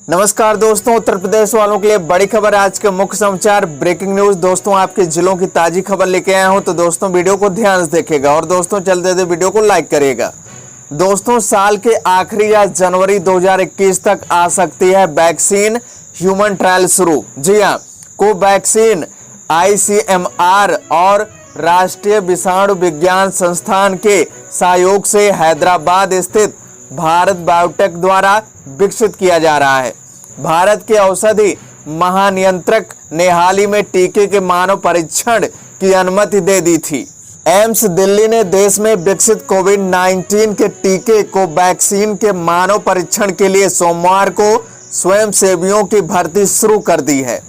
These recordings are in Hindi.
नमस्कार दोस्तों, उत्तर प्रदेश वालों के लिए बड़ी खबर। आज के मुख्य समाचार ब्रेकिंग न्यूज। दोस्तों, आपके जिलों की ताजी खबर लेके आया हूं, तो दोस्तों वीडियो को ध्यान से देखिएगा और दोस्तों चलते थे वीडियो को लाइक करिएगा। दोस्तों, साल के आखिरी या जनवरी 2021 तक आ सकती है वैक्सीन ह्यूमन ट्रायल शुरू। जी हाँ, कोवैक्सीन ICMR और राष्ट्रीय विषाणु विज्ञान संस्थान के सहयोग से हैदराबाद स्थित भारत बायोटेक द्वारा विकसित किया जा रहा है। भारत के औषधि महानियंत्रक ने हाल ही में टीके के मानव परीक्षण की अनुमति दे दी थी। एम्स दिल्ली ने देश में विकसित कोविड-19 के टीके कोवैक्सीन के मानव परीक्षण के लिए सोमवार को स्वयंसेवियों की भर्ती शुरू कर दी है।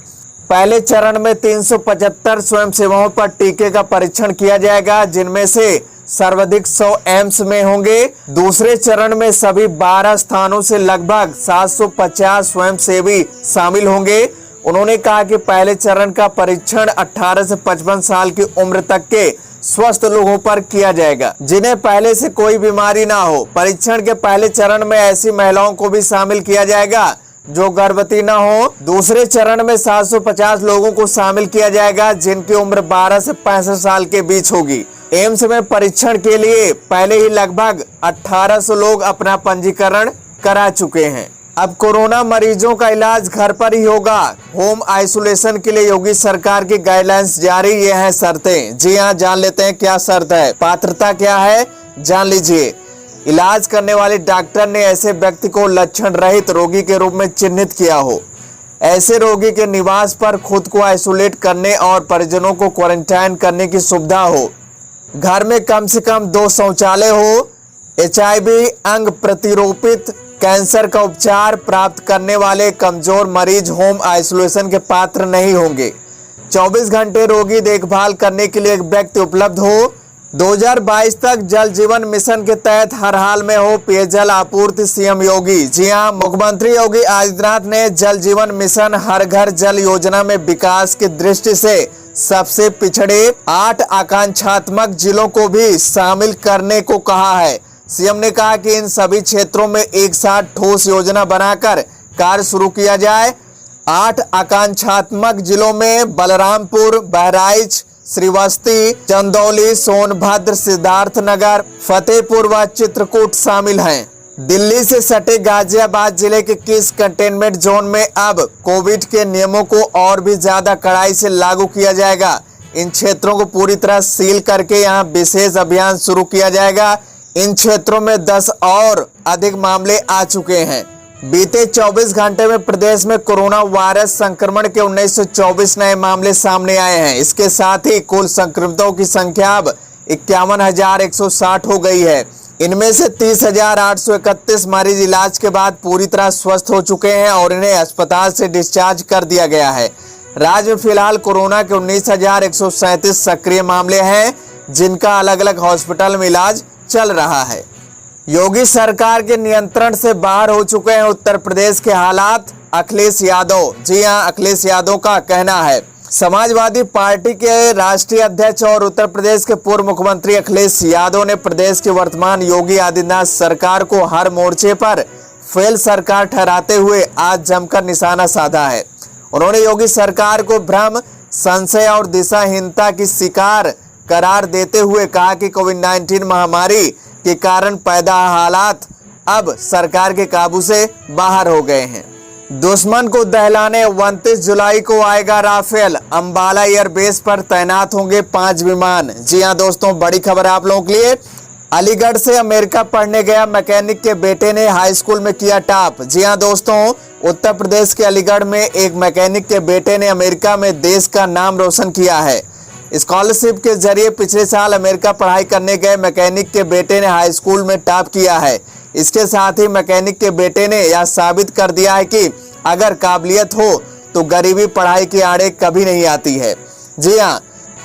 पहले चरण में 375 स्वयंसेवकों पर टीके का परीक्षण किया जाएगा, जिनमें से सर्वाधिक 100 एम्स में होंगे। दूसरे चरण में सभी 12 स्थानों से लगभग 750 स्वयंसेवी शामिल होंगे। उन्होंने कहा कि पहले चरण का परीक्षण 18 से 55 साल की उम्र तक के स्वस्थ लोगों पर किया जाएगा, जिन्हें पहले से कोई बीमारी ना हो। परीक्षण के पहले चरण में ऐसी महिलाओं को भी शामिल किया जाएगा जो गर्भवती न हो। दूसरे चरण में 750 लोगों को शामिल किया जाएगा जिनकी उम्र 12 से 65 साल के बीच होगी। एम्स में परीक्षण के लिए पहले ही लगभग 1800 लोग अपना पंजीकरण करा चुके हैं। अब कोरोना मरीजों का इलाज घर पर ही होगा। होम आइसोलेशन के लिए योगी सरकार की गाइडलाइंस जारी। ये हैं शर्तें। जी हाँ, जान लेते हैं क्या शर्त है, पात्रता क्या है, जान लीजिए। इलाज करने वाले डॉक्टर ने ऐसे व्यक्ति को लक्षण रहित रोगी के रूप में चिन्हित किया हो। ऐसे रोगी के निवास पर खुद को आइसोलेट करने और परिजनों को क्वारंटाइन करने की सुविधा हो। घर में कम से कम 2 शौचालय हो। HIV अंग प्रतिरोपित कैंसर का उपचार प्राप्त करने वाले कमजोर मरीज होम आइसोलेशन के पात्र नहीं होंगे। 24 घंटे रोगी देखभाल करने के लिए एक व्यक्ति उपलब्ध हो। 2022 तक जल जीवन मिशन के तहत हर हाल में हो पेयजल आपूर्ति। CM योगी। जी हाँ, मुख्यमंत्री योगी आदित्यनाथ ने जल जीवन मिशन हर घर जल योजना में विकास की दृष्टि से सबसे पिछड़े 8 आकांक्षात्मक जिलों को भी शामिल करने को कहा है। CM ने कहा कि इन सभी क्षेत्रों में एक साथ ठोस योजना बनाकर कार्य शुरू किया जाए। 8 आकांक्षात्मक जिलों में बलरामपुर, बहराइच, श्रीवस्ती, चंदौली, सोनभद्र, सिद्धार्थनगर, फतेहपुर व चित्रकूट शामिल हैं। दिल्ली से सटे गाजियाबाद जिले के किस कंटेनमेंट जोन में अब कोविड के नियमों को और भी ज्यादा कड़ाई से लागू किया जाएगा। इन क्षेत्रों को पूरी तरह सील करके यहां विशेष अभियान शुरू किया जाएगा। इन क्षेत्रों में 10 और अधिक मामले आ चुके हैं। बीते 24 घंटे में प्रदेश में कोरोना वायरस संक्रमण के 1924 नए मामले सामने आए हैं। इसके साथ ही कुल संक्रमितों की संख्या अब 51,160 हो गई है। इनमें से 30,831 मरीज इलाज के बाद पूरी तरह स्वस्थ हो चुके हैं और इन्हें अस्पताल से डिस्चार्ज कर दिया गया है। राज्य में फिलहाल कोरोना के 19,137 सक्रिय मामले हैं, जिनका अलग अलग हॉस्पिटल में इलाज चल रहा है। योगी सरकार के नियंत्रण से बाहर हो चुके हैं उत्तर प्रदेश के हालात। अखिलेश यादव। जी हां, अखिलेश यादव का कहना है। समाजवादी पार्टी के राष्ट्रीय अध्यक्ष और उत्तर प्रदेश के पूर्व मुख्यमंत्री अखिलेश यादव ने प्रदेश की वर्तमान योगी आदित्यनाथ सरकार को हर मोर्चे पर फेल सरकार ठहराते हुए आज जमकर निशाना साधा है। उन्होंने योगी सरकार को भ्रम, संशय और दिशाहीनता की शिकार करार देते हुए कहा कि कोविड-19 महामारी के कारण पैदा हालात अब सरकार के काबू से बाहर हो गए हैं। दुश्मन को दहलाने 29 जुलाई को आएगा राफेल। अंबाला एयरबेस पर तैनात होंगे 5 विमान। जी हां दोस्तों, बड़ी खबर आप लोगों के लिए। अलीगढ़ से अमेरिका पढ़ने गया मैकेनिक के बेटे ने हाई स्कूल में किया टॉप। जी हां दोस्तों, उत्तर प्रदेश के अलीगढ़ में एक मैकेनिक के बेटे ने अमेरिका में देश का नाम रोशन किया है। स्कॉलरशिप के जरिए पिछले साल अमेरिका पढ़ाई करने गए मैकेनिक के बेटे ने हाई स्कूल में टॉप किया है। इसके साथ ही मैकेनिक के बेटे ने यह साबित कर दिया है कि अगर काबिलियत हो तो गरीबी पढ़ाई के आड़े कभी नहीं आती है। जी हां,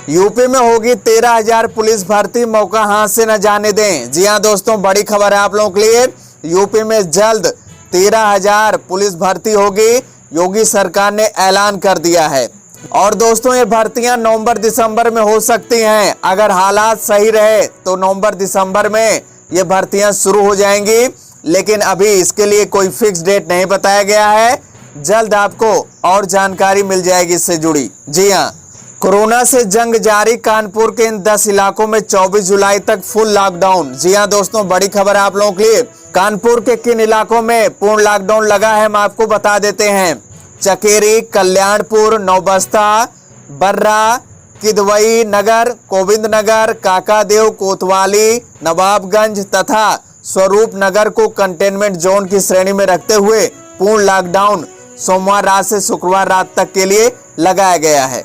यूपी में होगी 13,000 पुलिस भर्ती, मौका हाथ से न जाने दें। जी हां दोस्तों, बड़ी खबर है आप लोगों के लिए। यूपी में जल्द 13,000 पुलिस भर्ती होगी, योगी सरकार ने ऐलान कर दिया है। और दोस्तों, ये भर्तियां नवंबर दिसंबर में हो सकती हैं। अगर हालात सही रहे तो नवंबर दिसंबर में ये भर्तियां शुरू हो जाएंगी। लेकिन अभी इसके लिए कोई फिक्स डेट नहीं बताया गया है। जल्द आपको और जानकारी मिल जाएगी इससे जुड़ी। जी हाँ, कोरोना से जंग जारी, कानपुर के इन 10 इलाकों में 24 जुलाई तक फुल लॉकडाउन। जी हाँ दोस्तों, बड़ी खबर है आप लोगों के लिए। कानपुर के किन इलाकों में पूर्ण लॉकडाउन लगा है हम आपको बता देते हैं। चकेरी, कल्याणपुर, नौबस्ता, बर्रा, किदवई नगर, गोविंद नगर, काकादेव, कोतवाली, नवाबगंज तथा स्वरूप नगर को कंटेनमेंट जोन की श्रेणी में रखते हुए पूर्ण लॉकडाउन सोमवार रात से शुक्रवार रात तक के लिए लगाया गया है।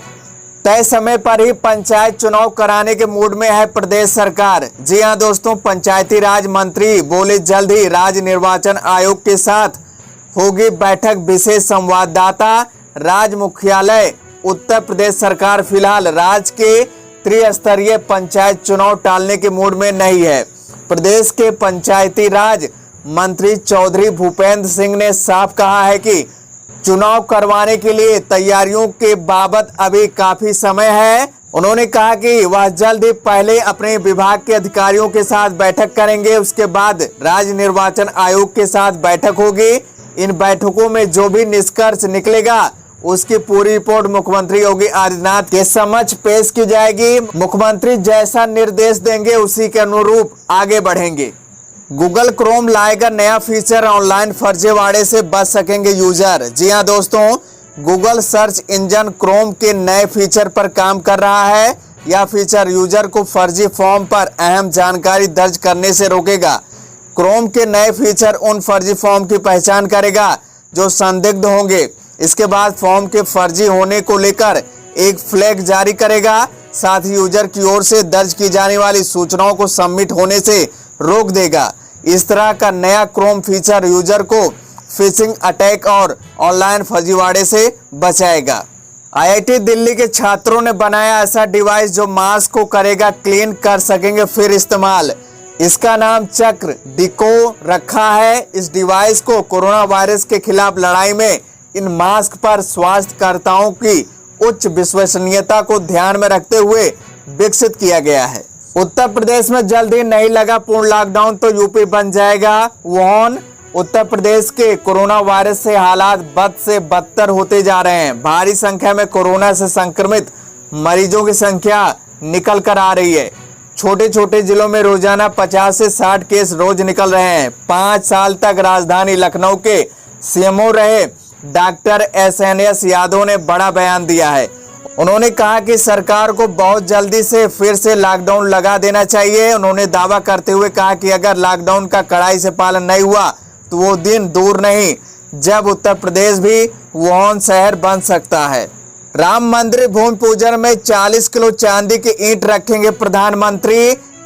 तय समय पर ही पंचायत चुनाव कराने के मूड में है प्रदेश सरकार। जी हां दोस्तों, पंचायती राज मंत्री बोले जल्द ही राज्य निर्वाचन आयोग के साथ होगी बैठक। विशेष संवाददाता, राज्य मुख्यालय उत्तर प्रदेश सरकार फिलहाल राज्य के त्रिस्तरीय पंचायत चुनाव टालने के मूड में नहीं है। प्रदेश के पंचायती राज मंत्री चौधरी भूपेंद्र सिंह ने साफ कहा है कि चुनाव करवाने के लिए तैयारियों के बाबत अभी काफी समय है। उन्होंने कहा कि वह जल्द ही पहले अपने विभाग के अधिकारियों के साथ बैठक करेंगे, उसके बाद राज्य निर्वाचन आयोग के साथ बैठक होगी। इन बैठकों में जो भी निष्कर्ष निकलेगा उसकी पूरी रिपोर्ट मुख्यमंत्री योगी आदित्यनाथ के समक्ष पेश की जाएगी। मुख्यमंत्री जैसा निर्देश देंगे उसी के अनुरूप आगे बढ़ेंगे। गूगल क्रोम लाएगा नया फीचर, ऑनलाइन फर्जीवाड़े से बच सकेंगे यूजर। जी हां दोस्तों, गूगल सर्च इंजन क्रोम के नए फीचर पर काम कर रहा है। यह फीचर यूजर को फर्जी फॉर्म पर अहम जानकारी दर्ज करने से रोकेगा। क्रोम के नए फीचर उन फर्जी फॉर्म की पहचान करेगा जो संदिग्ध होंगे। इसके बाद फॉर्म के फर्जी होने को लेकर एक फ्लैग जारी करेगा। साथ ही यूजर की ओर से दर्ज की जाने वाली सूचनाओं को सबमिट होने से रोक देगा। इस तरह का नया क्रोम फीचर यूजर को फिशिंग अटैक और ऑनलाइन फर्जीवाड़े से बचाएगा। आईआईटी दिल्ली के छात्रों ने बनाया ऐसा डिवाइस जो मास्क को करेगा क्लीन, कर सकेंगे फिर इस्तेमाल। इसका नाम चक्र डिको रखा है। इस डिवाइस को कोरोना वायरस के खिलाफ लड़ाई में इन मास्क पर स्वास्थ्यकर्ताओं की उच्च विश्वसनीयता को ध्यान में रखते हुए विकसित किया गया है। उत्तर प्रदेश में जल्द ही नहीं लगा पूर्ण लॉकडाउन तो यूपी बन जाएगा वुहान। उत्तर प्रदेश के कोरोना वायरस से हालात बद से बदतर होते जा रहे हैं। भारी संख्या में कोरोना से संक्रमित मरीजों की संख्या निकल कर आ रही है। छोटे छोटे जिलों में रोजाना 50 से 60 केस रोज निकल रहे हैं। 5 साल तक राजधानी लखनऊ के सीएमओ रहे डॉक्टर एसएनएस यादव ने बड़ा बयान दिया है। उन्होंने कहा कि सरकार को बहुत जल्दी से फिर से लॉकडाउन लगा देना चाहिए। उन्होंने दावा करते हुए कहा कि अगर लॉकडाउन का कड़ाई से पालन नहीं हुआ तो वो दिन दूर नहीं जब उत्तर प्रदेश भी वुहान शहर बन सकता है। राम मंदिर भूमि पूजन में 40 किलो चांदी की ईंट रखेंगे प्रधानमंत्री।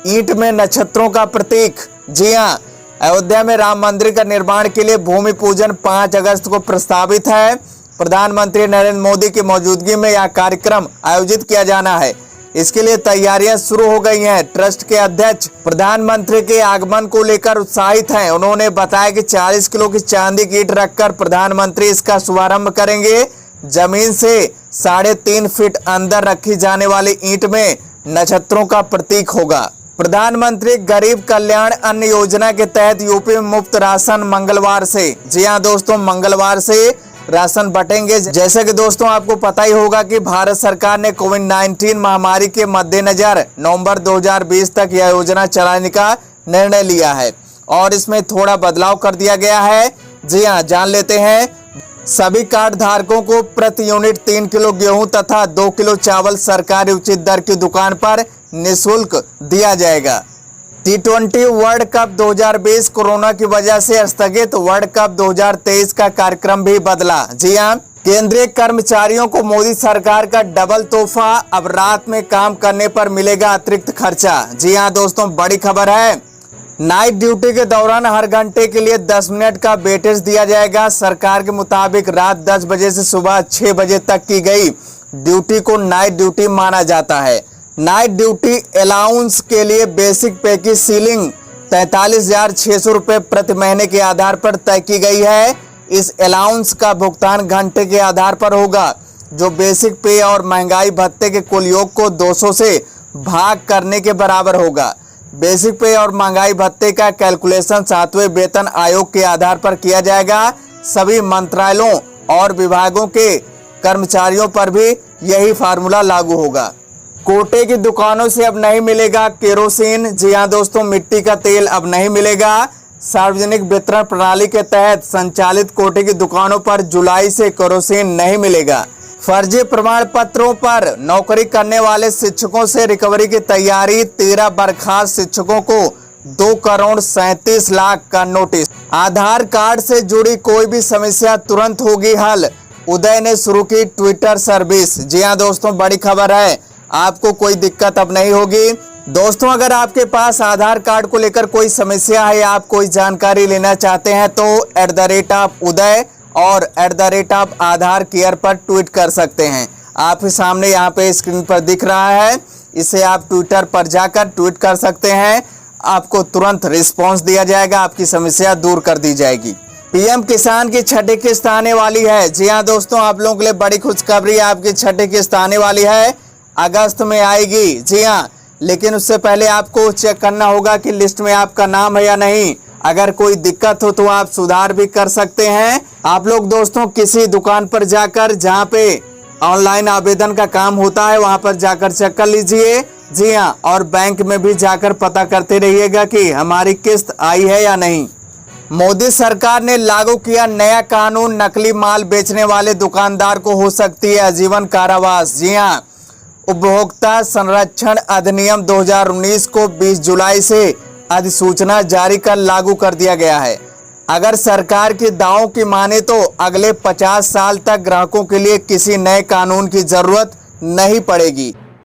ईंट में नक्षत्रों का प्रतीक। जी हाँ, अयोध्या में राम मंदिर का निर्माण के लिए भूमि पूजन 5 अगस्त को प्रस्तावित है। प्रधानमंत्री नरेंद्र मोदी की मौजूदगी में यह कार्यक्रम आयोजित किया जाना है। इसके लिए तैयारियां शुरू हो गई हैं। ट्रस्ट के अध्यक्ष प्रधानमंत्री के आगमन को लेकर उत्साहित हैं। उन्होंने बताया कि 40 किलो की चांदी की ईंट रखकर प्रधानमंत्री इसका शुभारंभ करेंगे। जमीन से 3.5 फीट अंदर रखी जाने वाली ईंट में नक्षत्रों का प्रतीक होगा। प्रधानमंत्री गरीब कल्याण अन्न योजना के तहत यूपी में मुफ्त राशन मंगलवार से। जी हाँ दोस्तों, मंगलवार से राशन बटेंगे। जैसे कि दोस्तों आपको पता ही होगा कि भारत सरकार ने कोविड-19 महामारी के मद्देनजर नवंबर 2020 तक यह योजना चलाने का निर्णय लिया है और इसमें थोड़ा बदलाव कर दिया गया है। जी हाँ, जान लेते हैं। सभी कार्ड धारकों को प्रति यूनिट 3 किलो गेहूं तथा 2 किलो चावल सरकारी उचित दर की दुकान पर निःशुल्क दिया जाएगा। T20 वर्ल्ड कप 2020 कोरोना की वजह से स्थगित। वर्ल्ड कप 2023 का कार्यक्रम भी बदला। जी हां, केंद्रीय कर्मचारियों को मोदी सरकार का डबल तोहफा। अब रात में काम करने पर मिलेगा अतिरिक्त खर्चा। जी हां दोस्तों, बड़ी खबर है। नाइट ड्यूटी के दौरान हर घंटे के लिए 10 मिनट का वेटेज दिया जाएगा। सरकार के मुताबिक रात 10 बजे से सुबह 6 बजे तक की गई ड्यूटी को नाइट ड्यूटी माना जाता है। नाइट ड्यूटी अलाउंस के लिए बेसिक पे की सीलिंग 43,600 रुपये प्रति महीने के आधार पर तय की गई है। इस अलाउंस का भुगतान घंटे के आधार पर होगा, जो बेसिक पे और महंगाई भत्ते के कुल योग को 200 से भाग करने के बराबर होगा। बेसिक पे और महंगाई भत्ते का कैलकुलेशन 7वें वेतन आयोग के आधार पर किया जाएगा। सभी मंत्रालयों और विभागों के कर्मचारियों पर भी यही फार्मूला लागू होगा। कोटे की दुकानों से अब नहीं मिलेगा केरोसिन। जी हां दोस्तों, मिट्टी का तेल अब नहीं मिलेगा। सार्वजनिक वितरण प्रणाली के तहत संचालित कोटे की दुकानों पर जुलाई से केरोसिन नहीं मिलेगा। फर्जी प्रमाण पत्रों पर नौकरी करने वाले शिक्षकों से रिकवरी की तैयारी। 13 बर्खास्त शिक्षकों को 2,37,00,000 का नोटिस। आधार कार्ड से जुड़ी कोई भी समस्या तुरंत होगी हल। उदय ने शुरू की ट्विटर सर्विस। जी हां दोस्तों, बड़ी खबर है, आपको कोई दिक्कत अब नहीं होगी। दोस्तों, अगर आपके पास आधार कार्ड को लेकर कोई समस्या है या आप कोई जानकारी लेना चाहते हैं तो @उदय और @आधार केयर पर ट्वीट कर सकते हैं। आपके सामने यहाँ पे स्क्रीन पर दिख रहा है, इसे आप ट्विटर पर जाकर ट्वीट कर सकते हैं। आपको तुरंत रिस्पॉन्स दिया जाएगा, आपकी समस्या दूर कर दी जाएगी। पीएम किसान की छठी किस्त आने वाली है। जी हाँ दोस्तों, आप लोगों के लिए बड़ी खुशखबरी, आपकी छठी किस्त आने वाली है, अगस्त में आएगी। जी हाँ, लेकिन उससे पहले आपको चेक करना होगा कि लिस्ट में आपका नाम है या नहीं। अगर कोई दिक्कत हो तो आप सुधार भी कर सकते हैं। आप लोग दोस्तों किसी दुकान पर जाकर, जहाँ पे ऑनलाइन आवेदन का काम होता है, वहां पर जाकर चेक कर लीजिए। जी हाँ, और बैंक में भी जाकर पता करते रहिएगा कि हमारी किस्त आई है या नहीं। मोदी सरकार ने लागू किया नया कानून, नकली माल बेचने वाले दुकानदार को हो सकती है आजीवन कारावास। जी हाँ, उपभोक्ता संरक्षण अधिनियम 2019 को 20 जुलाई से अधिसूचना जारी कर लागू कर दिया गया है। अगर सरकार के दावों की माने तो अगले 50 साल तक ग्राहकों के लिए किसी नए कानून की जरूरत नहीं पड़ेगी।